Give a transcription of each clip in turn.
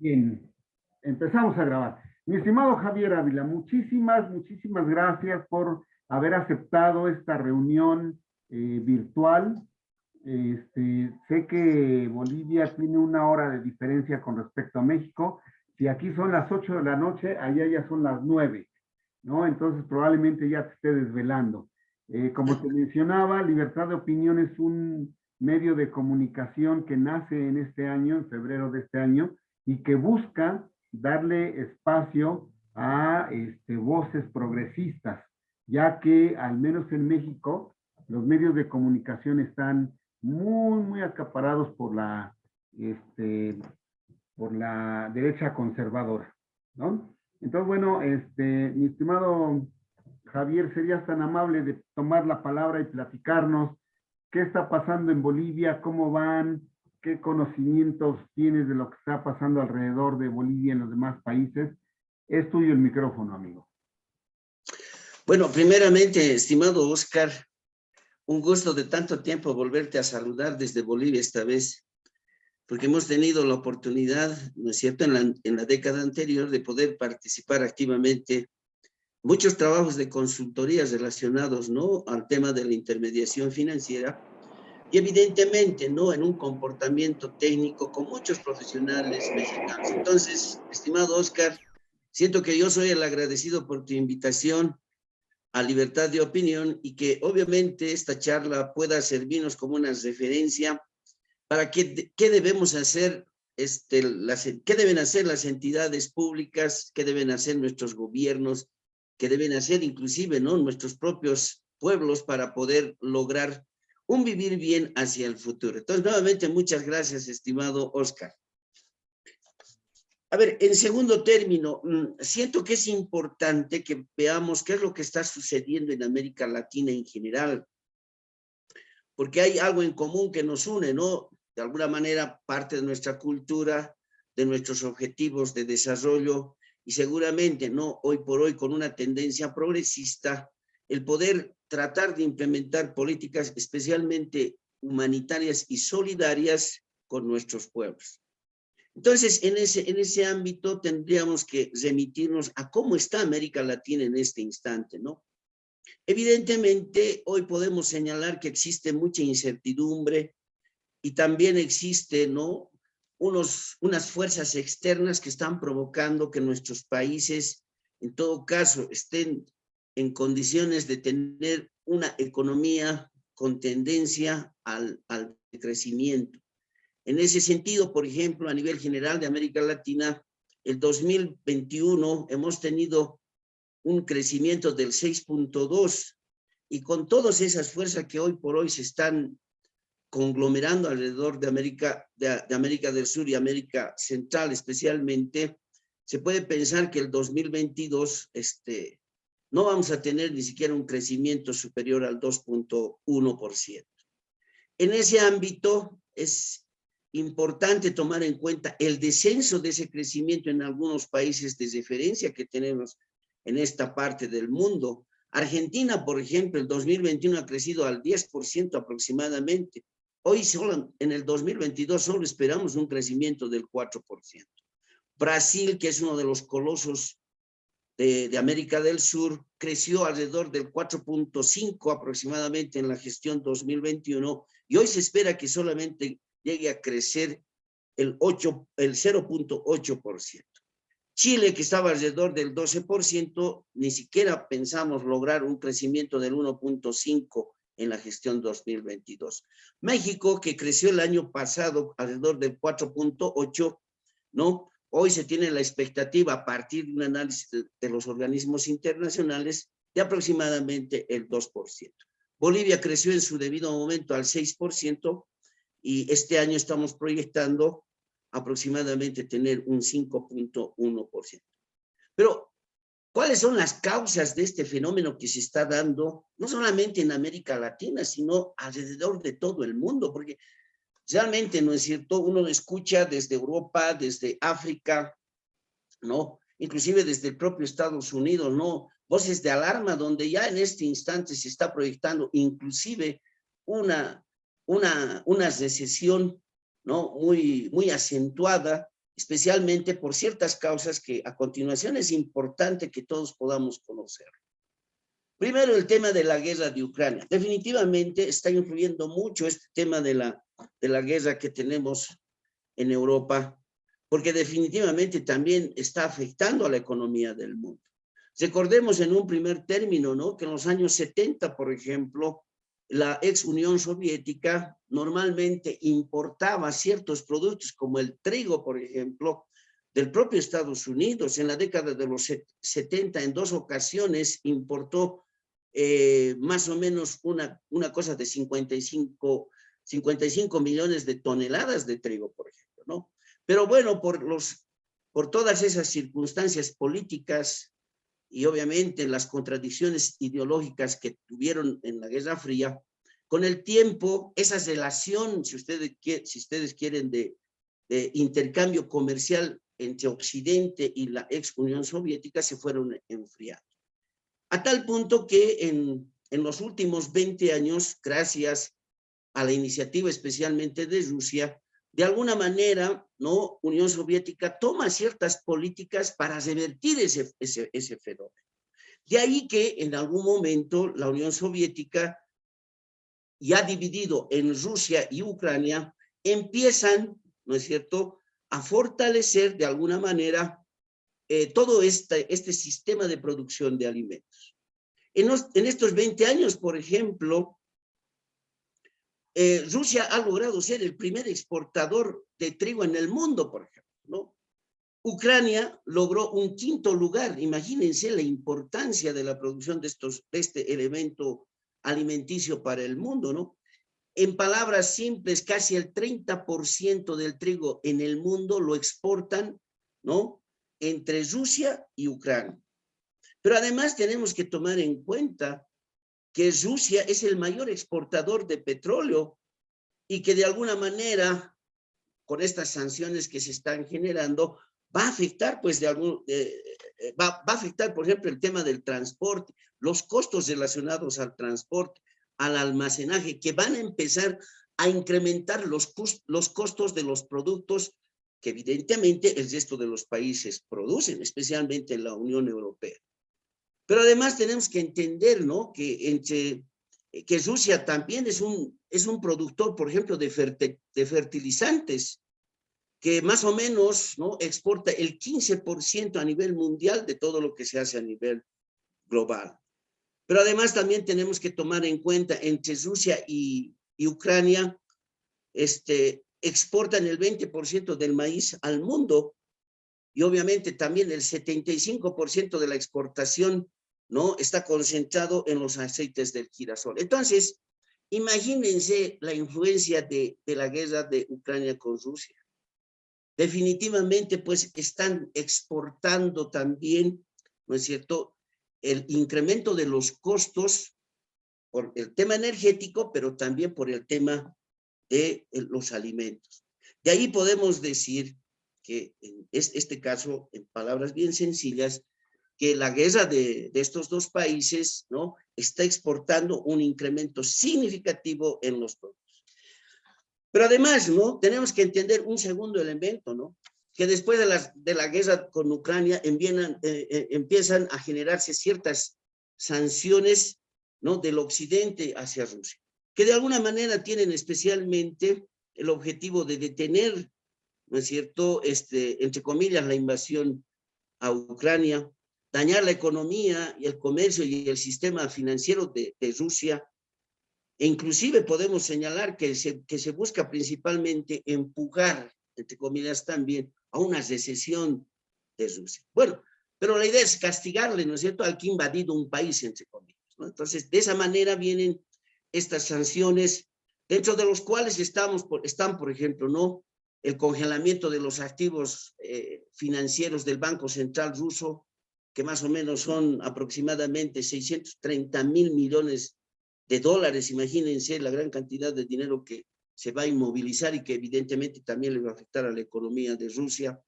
Bien, empezamos a grabar. Mi estimado Javier Ávila, muchísimas gracias por haber aceptado esta reunión virtual. Sé que Bolivia tiene una hora de diferencia con respecto a México. Si aquí son las 8 de la noche, allá ya son las 9, ¿no? Entonces probablemente ya te esté desvelando. Como te mencionaba, Libertad de Opinión es un medio de comunicación que nace en este año, en febrero de este año, y que busca darle espacio a voces progresistas, ya que al menos en México los medios de comunicación están muy acaparados por la derecha conservadora, ¿no? Entonces, bueno, mi estimado Javier, ¿serías tan amable de tomar la palabra y platicarnos qué está pasando en Bolivia, cómo van, qué conocimientos tienes de lo que está pasando alrededor de Bolivia en los demás países? Es tuyo el micrófono, amigo. Bueno, primeramente, estimado Oscar, un gusto de tanto tiempo volverte a saludar desde Bolivia esta vez, porque hemos tenido la oportunidad, ¿no es cierto?, en la década anterior de poder participar activamente muchos trabajos de consultorías relacionados, ¿no?, al tema de la intermediación financiera y evidentemente, ¿no?, en un comportamiento técnico con muchos profesionales mexicanos. Entonces, estimado Oscar, siento que yo soy el agradecido por tu invitación a Libertad de Opinión y que obviamente esta charla pueda servirnos como una referencia para qué debemos hacer, qué deben hacer las entidades públicas, qué deben hacer nuestros gobiernos, qué deben hacer inclusive, ¿no?, nuestros propios pueblos para poder lograr un vivir bien hacia el futuro. Entonces, nuevamente, muchas gracias, estimado Oscar. A ver, en segundo término, siento que es importante que veamos qué es lo que está sucediendo en América Latina en general, porque hay algo en común que nos une, ¿no? De alguna manera, parte de nuestra cultura, de nuestros objetivos de desarrollo, y seguramente, ¿no?, hoy por hoy, con una tendencia progresista, el poder tratar de implementar políticas especialmente humanitarias y solidarias con nuestros pueblos. Entonces, en ese ámbito tendríamos que remitirnos a cómo está América Latina en este instante, ¿no? Evidentemente, hoy podemos señalar que existe mucha incertidumbre y también existe, ¿no?, unas fuerzas externas que están provocando que nuestros países, en todo caso, estén en condiciones de tener una economía con tendencia al crecimiento. En ese sentido, por ejemplo, a nivel general de América Latina, el 2021 hemos tenido un crecimiento del 6.2 y con todas esas fuerzas que hoy por hoy se están conglomerando alrededor de América del Sur y América Central especialmente, se puede pensar que el 2022 no vamos a tener ni siquiera un crecimiento superior al 2.1%. En ese ámbito es importante tomar en cuenta el descenso de ese crecimiento en algunos países de referencia que tenemos en esta parte del mundo. Argentina, por ejemplo, el 2021 ha crecido al 10% aproximadamente. Hoy solo en el 2022 solo esperamos un crecimiento del 4%. Brasil, que es uno de los colosos de América del Sur, creció alrededor del 4.5 aproximadamente en la gestión 2021 y hoy se espera que solamente llegue a crecer el 0.8%. Chile, que estaba alrededor del 12%, ni siquiera pensamos lograr un crecimiento del 1.5% en la gestión 2022. México, que creció el año pasado alrededor del 4.8%, ¿no? Hoy se tiene la expectativa, a partir de un análisis de los organismos internacionales, de aproximadamente el 2%. Bolivia creció en su debido momento al 6% y este año estamos proyectando aproximadamente tener un 5.1%. Pero, ¿cuáles son las causas de este fenómeno que se está dando, no solamente en América Latina, sino alrededor de todo el mundo? Porque realmente, ¿no es cierto?, uno escucha desde Europa, desde África, ¿no?, inclusive desde el propio Estados Unidos, ¿no?, voces de alarma donde ya en este instante se está proyectando inclusive una recesión, ¿no?, muy acentuada, especialmente por ciertas causas que a continuación es importante que todos podamos conocer. Primero, el tema de la guerra de Ucrania. Definitivamente está influyendo mucho este tema de la guerra que tenemos en Europa, porque definitivamente también está afectando a la economía del mundo. Recordemos en un primer término, ¿no?, que en los años 70, por ejemplo, la ex Unión Soviética normalmente importaba ciertos productos como el trigo, por ejemplo, del propio Estados Unidos. En la década de los 70, en 2 ocasiones, importó más o menos una cosa de 55 millones de toneladas de trigo, por ejemplo, ¿no? Pero bueno, por todas esas circunstancias políticas y obviamente las contradicciones ideológicas que tuvieron en la Guerra Fría, con el tiempo, esa relación, si ustedes quieren, de intercambio comercial entre Occidente y la ex Unión Soviética se fueron enfriando. A tal punto que en los últimos 20 años, gracias a la iniciativa especialmente de Rusia, de alguna manera, ¿no?, Unión Soviética toma ciertas políticas para revertir ese fenómeno. De ahí que en algún momento la Unión Soviética, ya dividido en Rusia y Ucrania, empiezan, ¿no es cierto?, a fortalecer de alguna manera todo este sistema de producción de alimentos. En estos 20 años, por ejemplo, Rusia ha logrado ser el primer exportador de trigo en el mundo, por ejemplo, ¿no? Ucrania logró un 5º lugar. Imagínense la importancia de la producción de este elemento alimenticio para el mundo, ¿no? En palabras simples, casi el 30% del trigo en el mundo lo exportan, ¿no?, entre Rusia y Ucrania. Pero además tenemos que tomar en cuenta que Rusia es el mayor exportador de petróleo y que de alguna manera, con estas sanciones que se están generando, va a afectar, pues, va a afectar, por ejemplo, el tema del transporte, los costos relacionados al transporte, al almacenaje, que van a empezar a incrementar los costos de los productos que evidentemente el resto de los países producen, especialmente la Unión Europea. Pero además tenemos que entender, ¿no?, que Rusia también es un productor, por ejemplo, de fertilizantes, que más o menos, ¿no?, exporta el 15% a nivel mundial de todo lo que se hace a nivel global. Pero además también tenemos que tomar en cuenta entre Rusia y Ucrania, exportan el 20% del maíz al mundo y obviamente también el 75% de la exportación, ¿no?, está concentrado en los aceites del girasol. Entonces, imagínense la influencia de la guerra de Ucrania con Rusia. Definitivamente, pues, están exportando también, ¿no es cierto?, el incremento de los costos por el tema energético, pero también por el tema de los alimentos. De ahí podemos decir que en este caso, en palabras bien sencillas, que la guerra de estos 2 países, ¿no?, está exportando un incremento significativo en los productos. Pero además, ¿no?, tenemos que entender un segundo elemento, ¿no?, que después de la guerra con Ucrania empiezan a generarse ciertas sanciones, ¿no?, del occidente hacia Rusia, que de alguna manera tienen especialmente el objetivo de detener, ¿no es cierto?, entre comillas, la invasión a Ucrania, dañar la economía y el comercio y el sistema financiero de Rusia. E inclusive podemos señalar que se busca principalmente empujar, entre comillas también, a una recesión de Rusia. Bueno, pero la idea es castigarle, ¿no es cierto?, al que ha invadido un país, entre comillas, ¿no? Entonces, de esa manera vienen estas sanciones, dentro de los cuales están, por ejemplo, ¿no?, el congelamiento de los activos financieros del Banco Central ruso, que más o menos son aproximadamente 630.000 millones de dólares. Imagínense la gran cantidad de dinero que se va a inmovilizar y que evidentemente también le va a afectar a la economía de Rusia.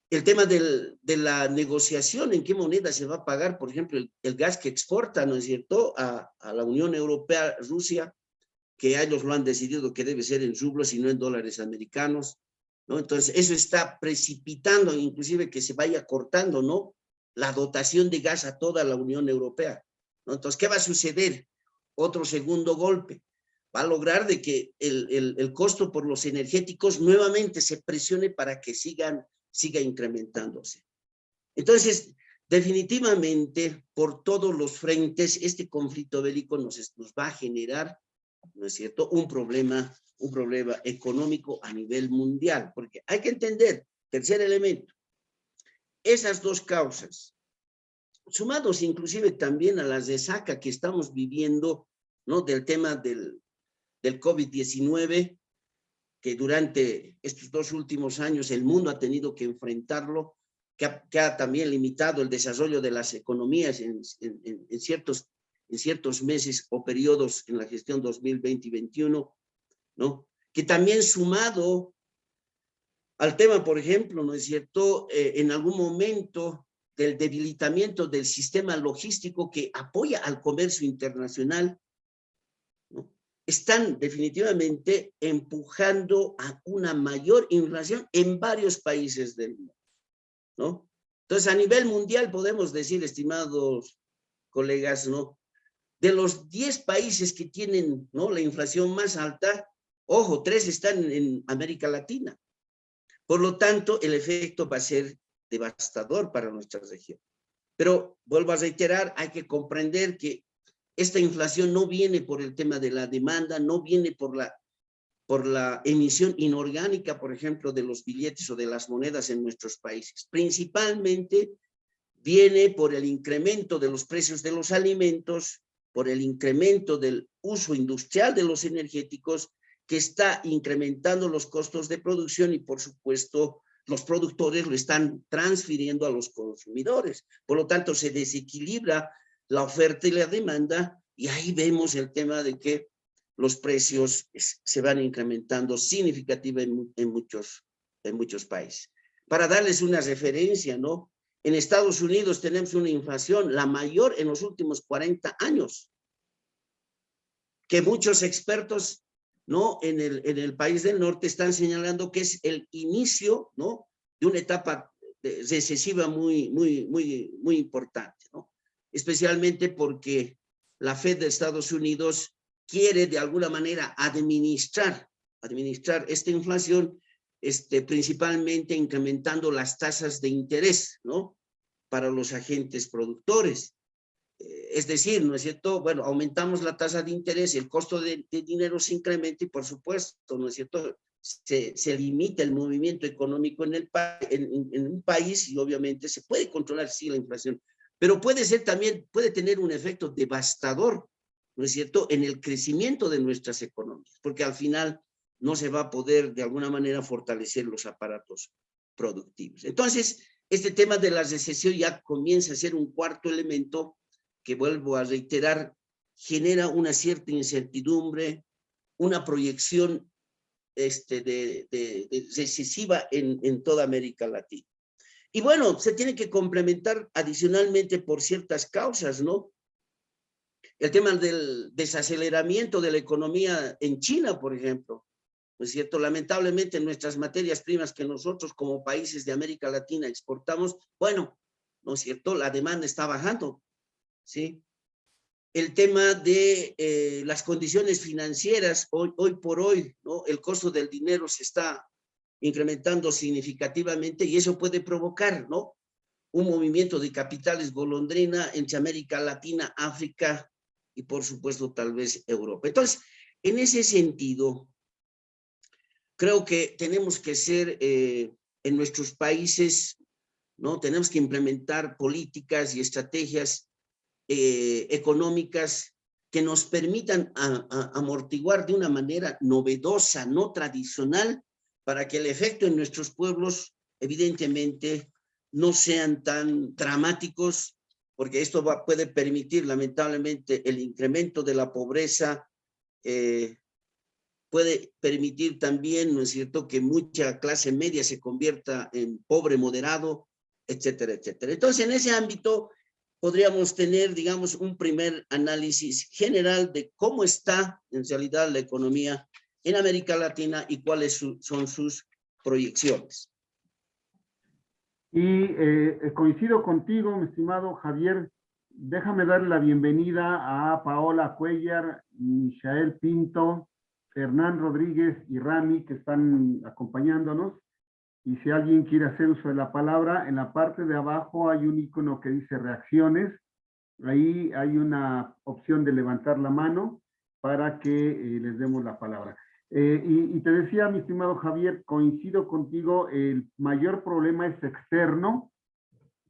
El tema de la negociación, en qué moneda se va a pagar, por ejemplo, el gas que exporta, ¿no es cierto?, a la Unión Europea, Rusia, que ellos lo han decidido que debe ser en rublos y no en dólares americanos. ¿no? Entonces, eso está precipitando, inclusive que se vaya cortando, ¿no?, la dotación de gas a toda la Unión Europea, ¿no? Entonces, ¿qué va a suceder? Otro segundo golpe. Va a lograr de que el costo por los energéticos nuevamente se presione para que siga incrementándose. Entonces, definitivamente, por todos los frentes, este conflicto bélico nos va a generar, ¿no es cierto?, un problema económico a nivel mundial, porque hay que entender, tercer elemento, esas dos causas, sumados inclusive también a las resaca que estamos viviendo, ¿no?, del tema del COVID-19, que durante estos 2 últimos años el mundo ha tenido que enfrentarlo, que ha también limitado el desarrollo de las economías en ciertos meses o periodos en la gestión 2020 y 2021, ¿no? Que también sumado al tema, por ejemplo, ¿no es cierto?, en algún momento del debilitamiento del sistema logístico que apoya al comercio internacional, ¿no?, están definitivamente empujando a una mayor inflación en varios países del mundo, ¿no? Entonces, a nivel mundial podemos decir, estimados colegas, ¿no?, de los 10 países que tienen, ¿no?, la inflación más alta, ojo, 3 están en América Latina. Por lo tanto, el efecto va a ser devastador para nuestra región. Pero, vuelvo a reiterar, hay que comprender que esta inflación no viene por el tema de la demanda, no viene por la emisión inorgánica, por ejemplo, de los billetes o de las monedas en nuestros países. Principalmente viene por el incremento de los precios de los alimentos, por el incremento del uso industrial de los energéticos, que está incrementando los costos de producción y, por supuesto, los productores lo están transfiriendo a los consumidores. Por lo tanto, se desequilibra la oferta y la demanda, y ahí vemos el tema de que los precios se van incrementando significativamente en muchos países. Para darles una referencia, ¿no?, en Estados Unidos tenemos una inflación, la mayor en los últimos 40 años, que muchos expertos, ¿no?, en el país del norte están señalando que es el inicio, ¿no?, de una etapa recesiva muy importante, ¿no?, especialmente porque la Fed de Estados Unidos quiere de alguna manera administrar esta inflación, principalmente incrementando las tasas de interés, ¿no?, para los agentes productores. Es decir, ¿no es cierto?, bueno, aumentamos la tasa de interés, el costo de dinero se incrementa y, por supuesto, ¿no es cierto?, se limita el movimiento económico en un país, y obviamente se puede controlar, sí, la inflación, pero puede tener un efecto devastador, ¿no es cierto?, en el crecimiento de nuestras economías, porque al final no se va a poder de alguna manera fortalecer los aparatos productivos. Entonces, este tema de la recesión ya comienza a ser un cuarto elemento que, vuelvo a reiterar, genera una cierta incertidumbre, una proyección recesiva en toda América Latina. Y bueno, se tiene que complementar adicionalmente por ciertas causas, ¿no? El tema del desaceleramiento de la economía en China, por ejemplo, ¿no es cierto? Lamentablemente, nuestras materias primas que nosotros como países de América Latina exportamos, bueno, ¿no es cierto?, la demanda está bajando, ¿sí? El tema de las condiciones financieras, hoy por hoy, ¿no?, el costo del dinero se está incrementando significativamente, y eso puede provocar, ¿no?, un movimiento de capitales golondrina entre América Latina, África y, por supuesto, tal vez Europa. Entonces, en ese sentido, creo que tenemos que ser en nuestros países, ¿no?, tenemos que implementar políticas y estrategias económicas que nos permitan amortiguar de una manera novedosa, no tradicional, para que el efecto en nuestros pueblos, evidentemente, no sean tan dramáticos, porque esto puede permitir, lamentablemente, el incremento de la pobreza, puede permitir también, ¿no es cierto?, que mucha clase media se convierta en pobre moderado, etcétera, etcétera. Entonces, en ese ámbito podríamos tener, digamos, un primer análisis general de cómo está en realidad la economía en América Latina y cuáles son sus proyecciones. Y coincido contigo, mi estimado Javier. Déjame darle la bienvenida a Paola Cuellar, Michael Pinto, Hernán Rodríguez y Rami, que están acompañándonos. Y si alguien quiere hacer uso de la palabra, en la parte de abajo hay un icono que dice reacciones. Ahí hay una opción de levantar la mano para que les demos la palabra. Y te decía, mi estimado Javier, coincido contigo, el mayor problema es externo.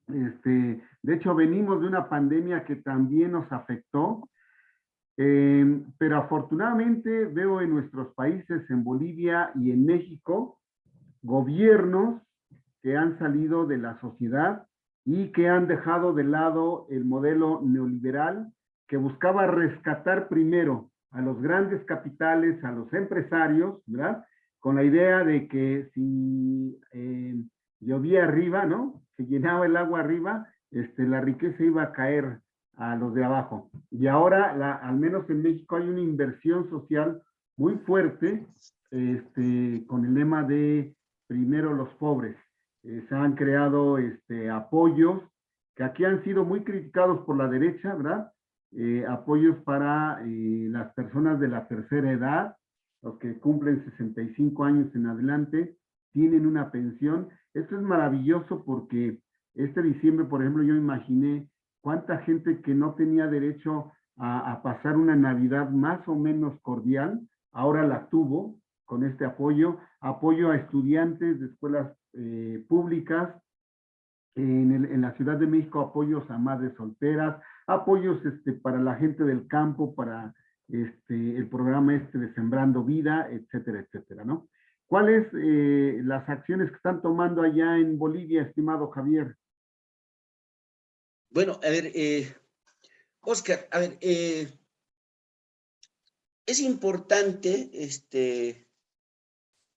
De hecho, venimos de una pandemia que también nos afectó, pero afortunadamente veo en nuestros países, en Bolivia y en México, gobiernos que han salido de la sociedad y que han dejado de lado el modelo neoliberal que buscaba rescatar primero a los grandes capitales, a los empresarios, ¿verdad? Con la idea de que si llovía arriba, ¿no? Se llenaba el agua arriba, la riqueza iba a caer a los de abajo. Y ahora, al menos en México, hay una inversión social muy fuerte con el lema de primero los pobres. Se han creado apoyos que aquí han sido muy criticados por la derecha, ¿verdad? Apoyos para las personas de la tercera edad, los que cumplen 65 años en adelante, tienen una pensión. Esto es maravilloso porque este diciembre, por ejemplo, yo imaginé cuánta gente que no tenía derecho a pasar una Navidad más o menos cordial, ahora la tuvo con este apoyo a estudiantes de escuelas públicas, en la Ciudad de México apoyos a madres solteras, apoyos para la gente del campo, para el programa de Sembrando Vida, etcétera, etcétera, ¿no? ¿Cuáles las acciones que están tomando allá en Bolivia, estimado Javier? Bueno, a ver, Oscar, a ver, es importante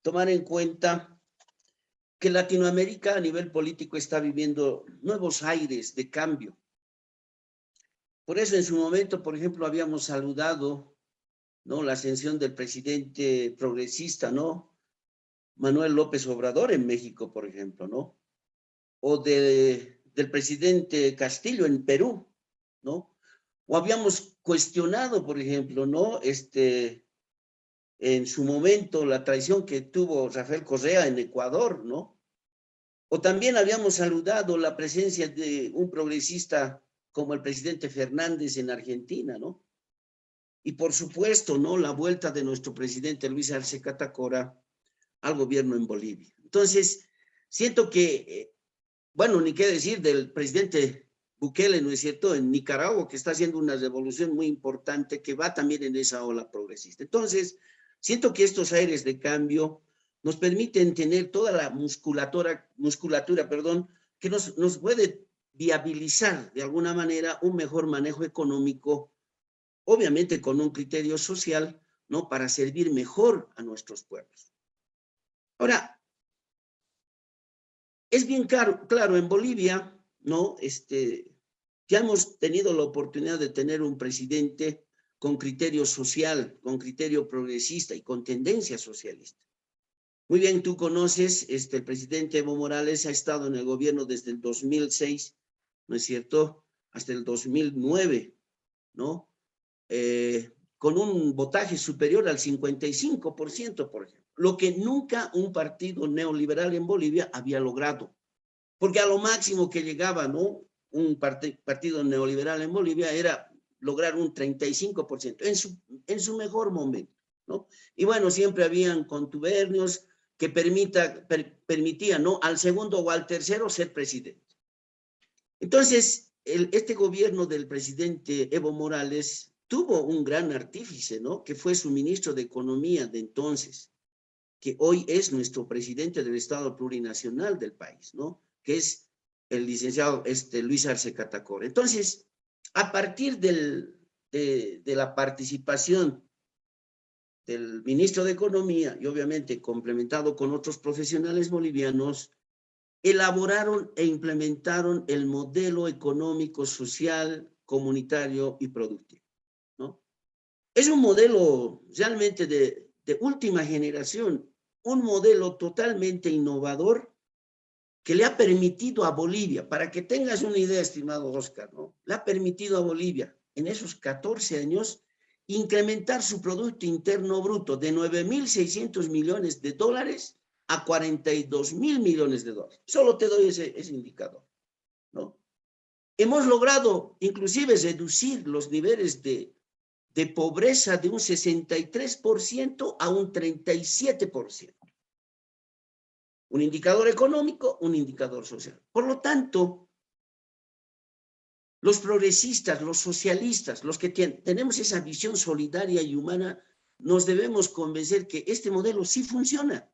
tomar en cuenta que Latinoamérica a nivel político está viviendo nuevos aires de cambio. Por eso en su momento, por ejemplo, habíamos saludado, ¿no?, la ascensión del presidente progresista, ¿no?, Manuel López Obrador en México, por ejemplo, ¿no? O del presidente Castillo en Perú, ¿no? O habíamos cuestionado, por ejemplo, ¿no?, en su momento la traición que tuvo Rafael Correa en Ecuador, ¿no? O también habíamos saludado la presencia de un progresista como el presidente Fernández en Argentina, ¿no? Y por supuesto, ¿no?, la vuelta de nuestro presidente Luis Arce Catacora al gobierno en Bolivia. Entonces, siento que, bueno, ni qué decir del presidente Bukele, ¿no es cierto?, en Nicaragua, que está haciendo una revolución muy importante que va también en esa ola progresista. Entonces, siento que estos aires de cambio nos permiten tener toda la musculatura, que nos puede viabilizar de alguna manera un mejor manejo económico, obviamente con un criterio social, ¿no?, para servir mejor a nuestros pueblos. Ahora, es bien claro, en Bolivia, ¿no?, ya hemos tenido la oportunidad de tener un presidente con criterio social, con criterio progresista y con tendencia socialista. Muy bien, tú conoces, el presidente Evo Morales ha estado en el gobierno desde el 2006, ¿no es cierto?, hasta el 2009, ¿no? Con un votaje superior al 55%, por ejemplo, lo que nunca un partido neoliberal en Bolivia había logrado, porque a lo máximo que llegaba, ¿no?, un partido neoliberal en Bolivia era lograr un 35% en su mejor momento, ¿no? Y bueno, siempre habían contubernios que permitían, ¿no?, al segundo o al tercero ser presidente. Entonces, este gobierno del presidente Evo Morales tuvo un gran artífice, ¿no?, que fue su ministro de Economía de entonces, que hoy es nuestro presidente del Estado Plurinacional del país, ¿no?, que es el licenciado Luis Arce Catacora. Entonces, a partir de la participación del ministro de Economía y obviamente complementado con otros profesionales bolivianos, elaboraron e implementaron el modelo económico, social, comunitario y productivo, ¿no? Es un modelo realmente de última generación un modelo totalmente innovador que le ha permitido a Bolivia, para que tengas una idea, estimado Oscar, ¿no? Le ha permitido a Bolivia en esos 14 años incrementar su Producto Interno Bruto de 9.600 millones de dólares a 42.000 millones de dólares. Solo te doy ese indicador, ¿no? Hemos logrado inclusive reducir los niveles de pobreza de un 63% a un 37%. Un indicador económico, un indicador social. Por lo tanto, los progresistas, los socialistas, los que tenemos esa visión solidaria y humana, nos debemos convencer que este modelo sí funciona,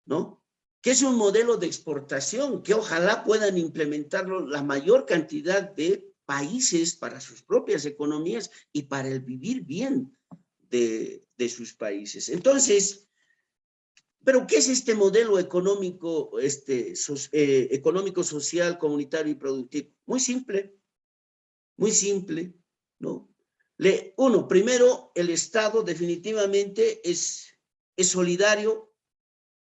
¿no? Que es un modelo de exportación, que ojalá puedan implementarlo la mayor cantidad de países para sus propias economías y para el vivir bien de sus países. Entonces, ¿pero qué es este modelo económico, económico, social, comunitario y productivo? Muy simple, ¿no? Primero, el Estado definitivamente es solidario,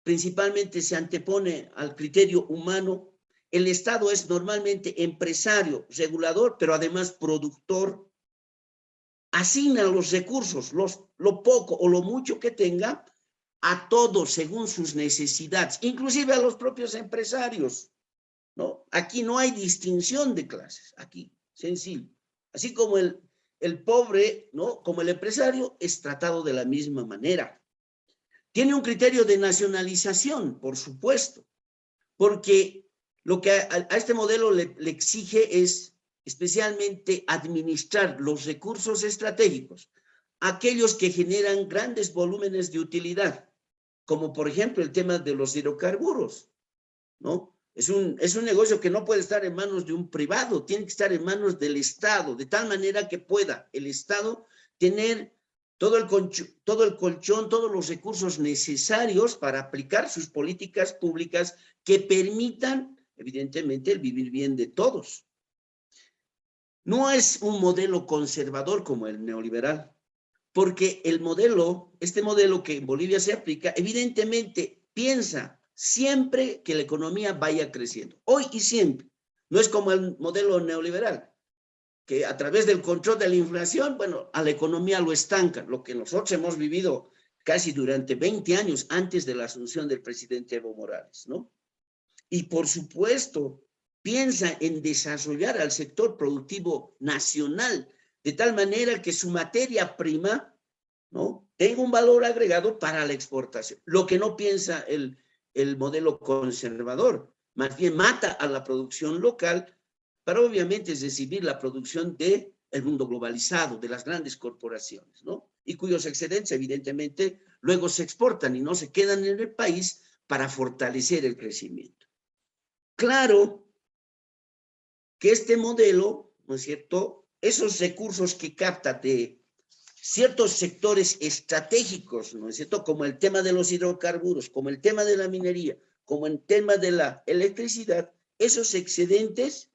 principalmente se antepone al criterio humano. El Estado es normalmente empresario, regulador, pero además productor. Asigna los recursos, lo poco o lo mucho que tenga, a todos según sus necesidades, inclusive a los propios empresarios, ¿no? Aquí no hay distinción de clases, aquí, sencillo. Así como el pobre, ¿no? Como el empresario es tratado de la misma manera. Tiene un criterio de nacionalización, por supuesto, porque lo que a este modelo le exige es especialmente administrar los recursos estratégicos, aquellos que generan grandes volúmenes de utilidad, como por ejemplo el tema de los hidrocarburos, ¿no? Es un negocio que no puede estar en manos de un privado, tiene que estar en manos del Estado, de tal manera que pueda el Estado tener todo el colchón, todos los recursos necesarios para aplicar sus políticas públicas que permitan, evidentemente, el vivir bien de todos. No es un modelo conservador como el neoliberal, porque este modelo que en Bolivia se aplica, evidentemente piensa siempre que la economía vaya creciendo, hoy y siempre. No es como el modelo neoliberal, que a través del control de la inflación, bueno, a la economía lo estanca, lo que nosotros hemos vivido casi durante 20 años antes de la asunción del presidente Evo Morales, ¿no? Y por supuesto, piensa en desarrollar al sector productivo nacional, de tal manera que su materia prima, ¿no?, tenga un valor agregado para la exportación. Lo que no piensa el modelo conservador, más bien mata a la producción local para obviamente recibir la producción del mundo globalizado, de las grandes corporaciones, ¿no? Y cuyos excedentes evidentemente luego se exportan y no se quedan en el país para fortalecer el crecimiento. Claro que este modelo, ¿no es cierto?, esos recursos que capta de ciertos sectores estratégicos, ¿no es cierto?, como el tema de los hidrocarburos, como el tema de la minería, como el tema de la electricidad, esos excedentes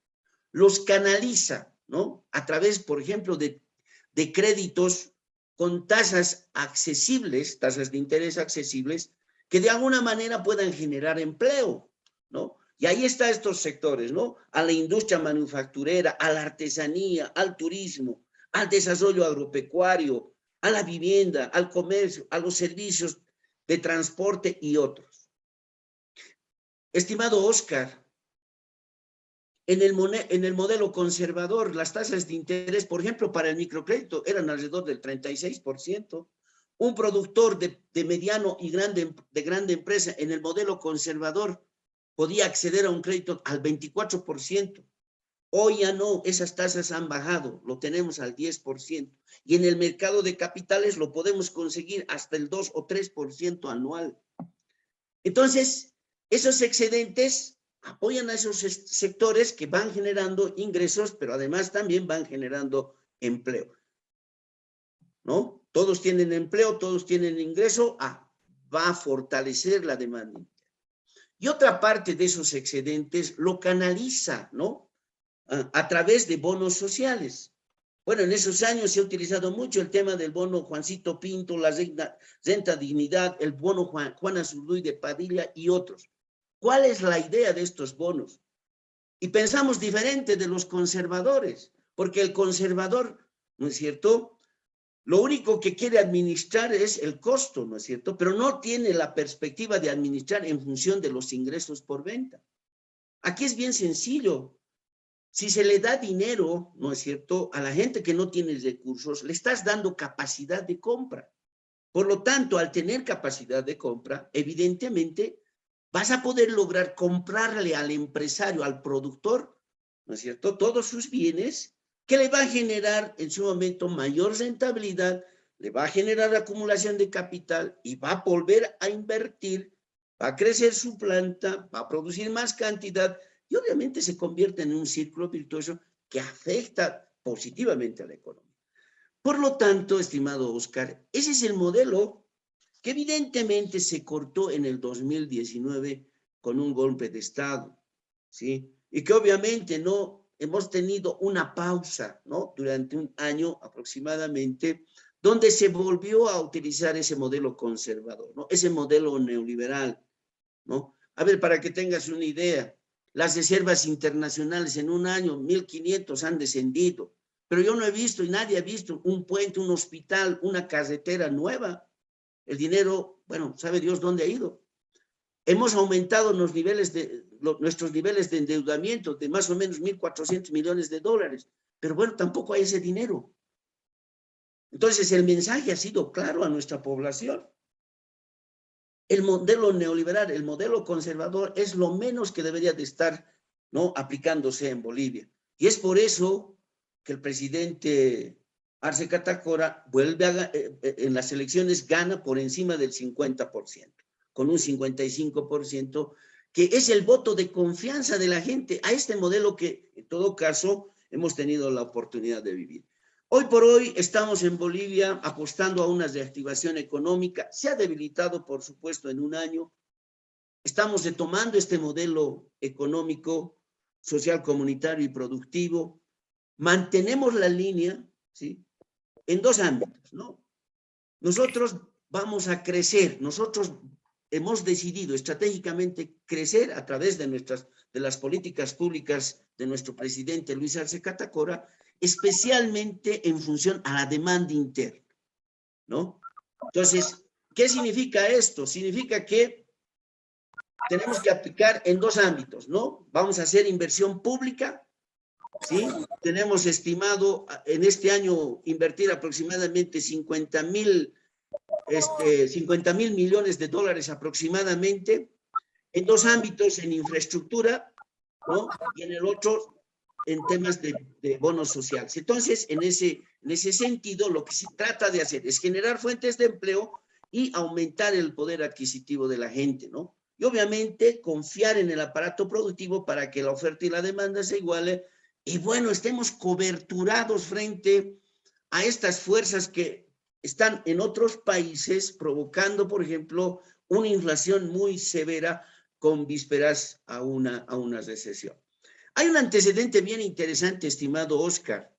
los canaliza, ¿no?, a través, por ejemplo, de créditos con tasas accesibles, tasas de interés accesibles, que de alguna manera puedan generar empleo, ¿no? Y ahí están estos sectores, ¿no? A la industria manufacturera, a la artesanía, al turismo, al desarrollo agropecuario, a la vivienda, al comercio, a los servicios de transporte y otros. Estimado Oscar, en el modelo conservador, las tasas de interés, por ejemplo, para el microcrédito eran alrededor del 36%. Un productor de mediano y de grande empresa en el modelo conservador podía acceder a un crédito al 24%. Hoy ya no, esas tasas han bajado, lo tenemos al 10%. Y en el mercado de capitales lo podemos conseguir hasta el 2 o 3% anual. Entonces, esos excedentes apoyan a esos sectores que van generando ingresos, pero además también van generando empleo, ¿no? Todos tienen empleo, todos tienen ingreso, va a fortalecer la demanda. Y otra parte de esos excedentes lo canaliza, ¿no?, a través de bonos sociales. Bueno, en esos años se ha utilizado mucho el tema del bono Juancito Pinto, la renta dignidad, el bono Juana Zurduy de Padilla y otros. ¿Cuál es la idea de estos bonos? Y pensamos diferente de los conservadores, porque el conservador, ¿no es cierto?, lo único que quiere administrar es el costo, ¿no es cierto?, pero no tiene la perspectiva de administrar en función de los ingresos por venta. Aquí es bien sencillo. Si se le da dinero, ¿no es cierto?, a la gente que no tiene recursos, le estás dando capacidad de compra. Por lo tanto, al tener capacidad de compra, evidentemente vas a poder lograr comprarle al empresario, al productor, ¿no es cierto?, todos sus bienes, que le va a generar en su momento mayor rentabilidad, le va a generar acumulación de capital y va a volver a invertir, va a crecer su planta, va a producir más cantidad y obviamente se convierte en un círculo virtuoso que afecta positivamente a la economía. Por lo tanto, estimado Oscar, ese es el modelo que evidentemente se cortó en el 2019 con un golpe de Estado, ¿sí? Y que obviamente no hemos tenido una pausa, ¿no?, durante un año aproximadamente, donde se volvió a utilizar ese modelo conservador, ¿no?, ese modelo neoliberal, ¿no? A ver, para que tengas una idea, las reservas internacionales en un año, 1.500 han descendido, pero yo no he visto y nadie ha visto un puente, un hospital, una carretera nueva. El dinero, bueno, sabe Dios dónde ha ido. Hemos aumentado nuestros niveles de endeudamiento de más o menos 1.400 millones de dólares, pero bueno, tampoco hay ese dinero. Entonces, el mensaje ha sido claro a nuestra población. El modelo neoliberal, el modelo conservador es lo menos que debería de estar, ¿no?, aplicándose en Bolivia. Y es por eso que el presidente Arce Catacora vuelve en las elecciones gana por encima del 50%, con un 55%, que es el voto de confianza de la gente a este modelo que en todo caso hemos tenido la oportunidad de vivir. Hoy por hoy estamos en Bolivia apostando a una reactivación económica. Se ha debilitado, por supuesto, en un año. Estamos retomando este modelo económico, social, comunitario y productivo. Mantenemos la línea, ¿sí?, en dos ámbitos, ¿no? Nosotros vamos a crecer, nosotros hemos decidido estratégicamente crecer a través de las políticas públicas de nuestro presidente Luis Arce Catacora, especialmente en función a la demanda interna, ¿no? Entonces, ¿qué significa esto? Significa que tenemos que aplicar en dos ámbitos, ¿no? Vamos a hacer inversión pública, ¿sí? Tenemos estimado en este año invertir aproximadamente 50.000 millones de dólares aproximadamente, en dos ámbitos, en infraestructura, ¿no?, y en el otro en temas de bonos sociales. Entonces, en ese sentido, lo que se trata de hacer es generar fuentes de empleo y aumentar el poder adquisitivo de la gente, ¿no? Y obviamente confiar en el aparato productivo para que la oferta y la demanda se igualen y, bueno, estemos coberturados frente a estas fuerzas que están en otros países provocando, por ejemplo, una inflación muy severa con vísperas a una recesión. Hay un antecedente bien interesante, estimado Oscar.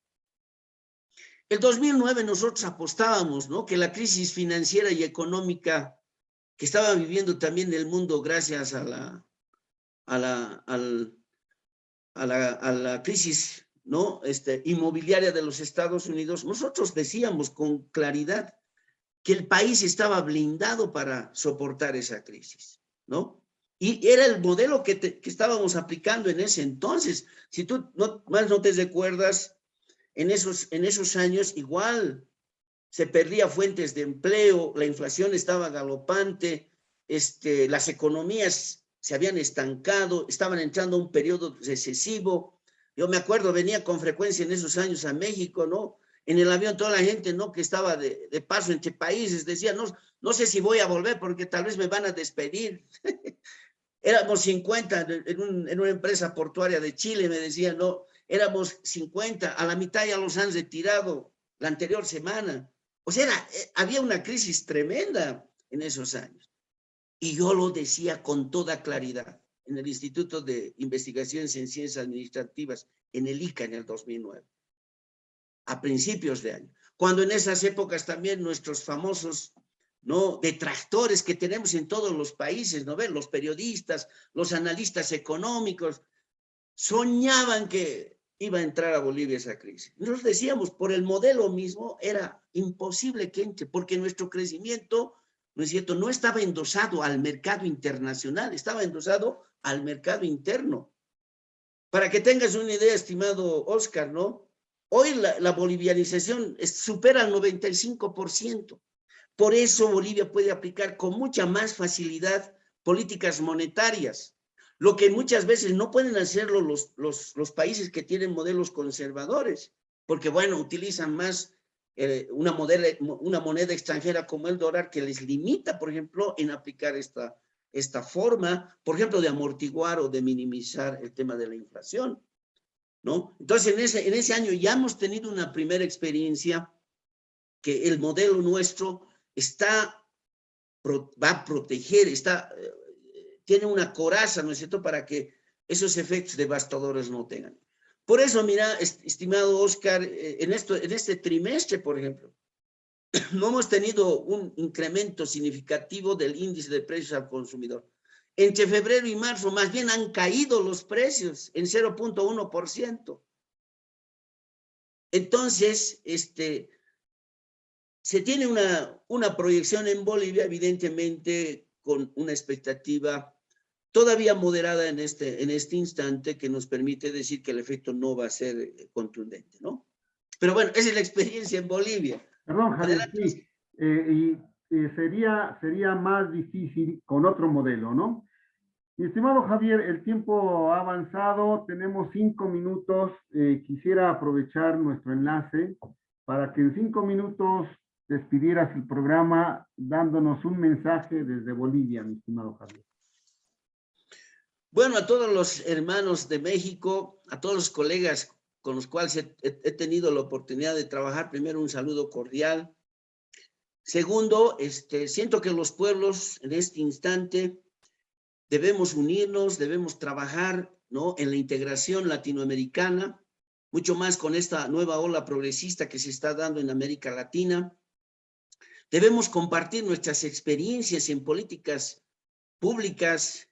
El 2009 nosotros apostábamos, ¿no?, que la crisis financiera y económica que estaba viviendo también el mundo gracias a la crisis, ¿no?, inmobiliaria de los Estados Unidos, nosotros decíamos con claridad que el país estaba blindado para soportar esa crisis, ¿no? Y era el modelo que estábamos aplicando en ese entonces. Si tú más no te recuerdas, en esos años igual se perdía fuentes de empleo, la inflación estaba galopante, las economías se habían estancado, estaban entrando a un periodo recesivo. Yo me acuerdo, venía con frecuencia en esos años a México, ¿no? En el avión toda la gente, ¿no?, que estaba de paso entre países, decía, no sé si voy a volver porque tal vez me van a despedir. Éramos 50 en una empresa portuaria de Chile, me decían, no, éramos 50, a la mitad ya los han retirado la anterior semana. O sea, había una crisis tremenda en esos años. Y yo lo decía con toda claridad en el Instituto de Investigaciones en Ciencias Administrativas, en el ICA, en el 2009. a principios de año. Cuando en esas épocas también nuestros famosos, ¿no?, detractores que tenemos en todos los países, ¿no ven? Los periodistas, los analistas económicos, soñaban que iba a entrar a Bolivia esa crisis. Nosotros decíamos, por el modelo mismo, era imposible que entre, porque nuestro crecimiento, ¿no es cierto?, no estaba endosado al mercado internacional, estaba endosado al mercado interno. Para que tengas una idea, estimado Oscar, ¿no? Hoy la bolivianización supera el 95%. Por eso Bolivia puede aplicar con mucha más facilidad políticas monetarias, lo que muchas veces no pueden hacerlo los países que tienen modelos conservadores, porque, bueno, utilizan más una moneda extranjera como el dólar que les limita, por ejemplo, en aplicar esta forma, por ejemplo, de amortiguar o de minimizar el tema de la inflación, ¿no? Entonces, en ese año ya hemos tenido una primera experiencia que el modelo nuestro va a proteger, tiene una coraza, ¿no es cierto?, para que esos efectos devastadores no tengan. Por eso, mira, estimado Oscar, en este trimestre, por ejemplo, no hemos tenido un incremento significativo del índice de precios al consumidor. Entre febrero y marzo, más bien han caído los precios en 0.1%. Entonces, se tiene una proyección en Bolivia, evidentemente, con una expectativa todavía moderada en este instante, que nos permite decir que el efecto no va a ser contundente, ¿no? Pero bueno, esa es la experiencia en Bolivia. Perdón, Javier, Adelante. sí. Sería más difícil con otro modelo, ¿no? Mi estimado Javier, el tiempo ha avanzado, tenemos 5 minutos. Quisiera aprovechar nuestro enlace para que en 5 minutos despidieras el programa dándonos un mensaje desde Bolivia, mi estimado Javier. Bueno, a todos los hermanos de México, a todos los colegas con los cuales he tenido la oportunidad de trabajar, primero un saludo cordial. Segundo, siento que los pueblos en este instante debemos unirnos, debemos trabajar, ¿no?, en la integración latinoamericana, mucho más con esta nueva ola progresista que se está dando en América Latina. Debemos compartir nuestras experiencias en políticas públicas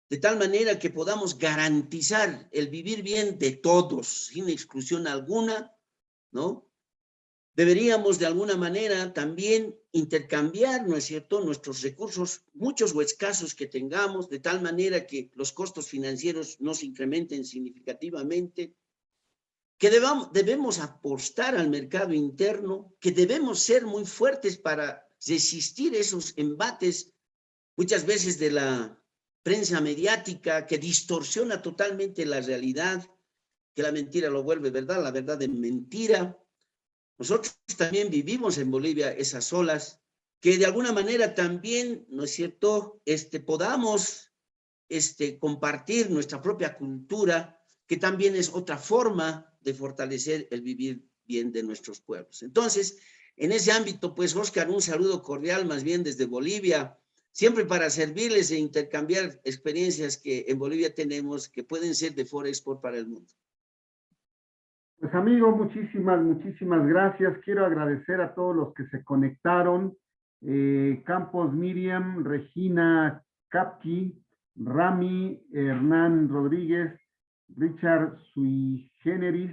de tal manera que podamos garantizar el vivir bien de todos, sin exclusión alguna, ¿no? Deberíamos de alguna manera también intercambiar, ¿no es cierto?, nuestros recursos, muchos o escasos que tengamos, de tal manera que los costos financieros no se incrementen significativamente, que debemos apostar al mercado interno, que debemos ser muy fuertes para resistir esos embates, muchas veces de la prensa mediática, que distorsiona totalmente la realidad, que la mentira lo vuelve verdad, la verdad es mentira. Nosotros también vivimos en Bolivia esas olas, que de alguna manera también, ¿no es cierto?, podamos compartir nuestra propia cultura, que también es otra forma de fortalecer el vivir bien de nuestros pueblos. Entonces, en ese ámbito, pues, Oscar, un saludo cordial más bien desde Bolivia, siempre para servirles e intercambiar experiencias que en Bolivia tenemos, que pueden ser de Forexport para el mundo. Pues amigo, muchísimas gracias. Quiero agradecer a todos los que se conectaron. Campos Miriam, Regina Capqui, Rami, Hernán Rodríguez, Richard Sui Generis,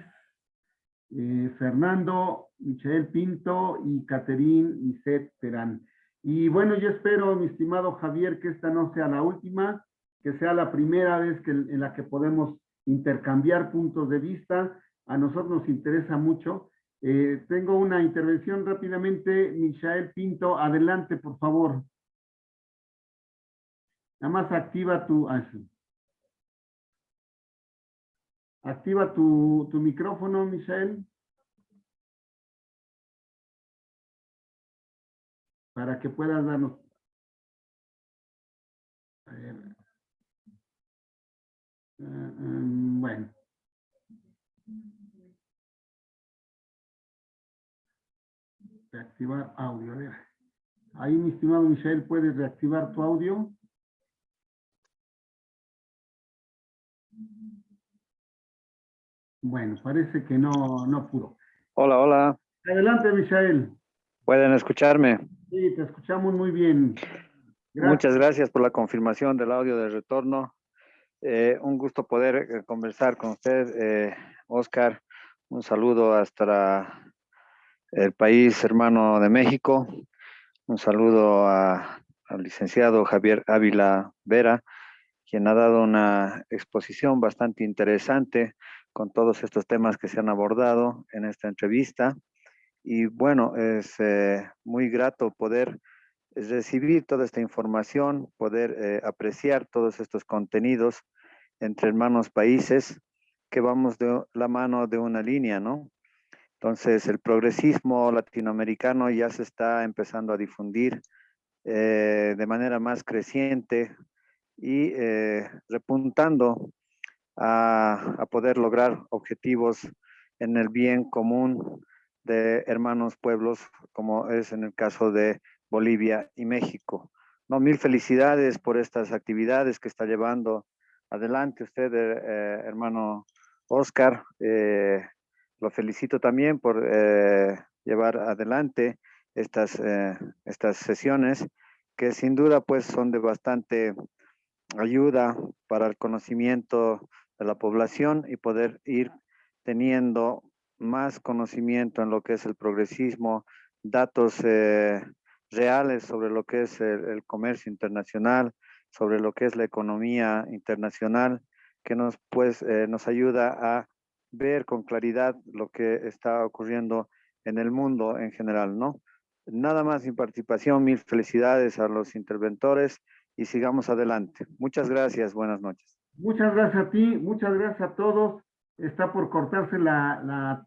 Fernando, Michael Pinto y Caterín Miset Terán. Y bueno, yo espero, mi estimado Javier, que esta no sea la última, que sea la primera vez en la que podemos intercambiar puntos de vista. A nosotros nos interesa mucho. Tengo una intervención rápidamente. Michael Pinto, adelante, por favor. Nada más activa tu micrófono, Michael, para que puedas darnos. A ver. Bueno. Reactivar audio. A ver. Ahí, mi estimado Michelle, ¿puedes reactivar tu audio? Bueno, parece que no pudo. Hola, hola. Adelante, Michael. ¿Pueden escucharme? Sí, te escuchamos muy bien. Gracias. Muchas gracias por la confirmación del audio de retorno. Un gusto poder conversar con usted, Oscar. Un saludo hasta el país hermano de México. Un saludo al licenciado Javier Ávila Vera, quien ha dado una exposición bastante interesante con todos estos temas que se han abordado en esta entrevista. Y bueno, es muy grato poder recibir toda esta información, poder apreciar todos estos contenidos entre hermanos países que vamos de la mano de una línea, ¿no? Entonces, el progresismo latinoamericano ya se está empezando a difundir de manera más creciente y repuntando a poder lograr objetivos en el bien común de hermanos pueblos, como es en el caso de Bolivia y México. No, mil felicidades por estas actividades que está llevando adelante usted, hermano Oscar. Lo felicito también por llevar adelante estas sesiones que sin duda pues son de bastante ayuda para el conocimiento de la población y poder ir teniendo más conocimiento en lo que es el progresismo, datos reales sobre lo que es el comercio internacional, sobre lo que es la economía internacional, que nos ayuda a ver con claridad lo que está ocurriendo en el mundo en general, ¿no? Nada más mi participación, mil felicidades a los interventores y sigamos adelante. Muchas gracias, buenas noches. Muchas gracias a ti, muchas gracias a todos. Está por cortarse la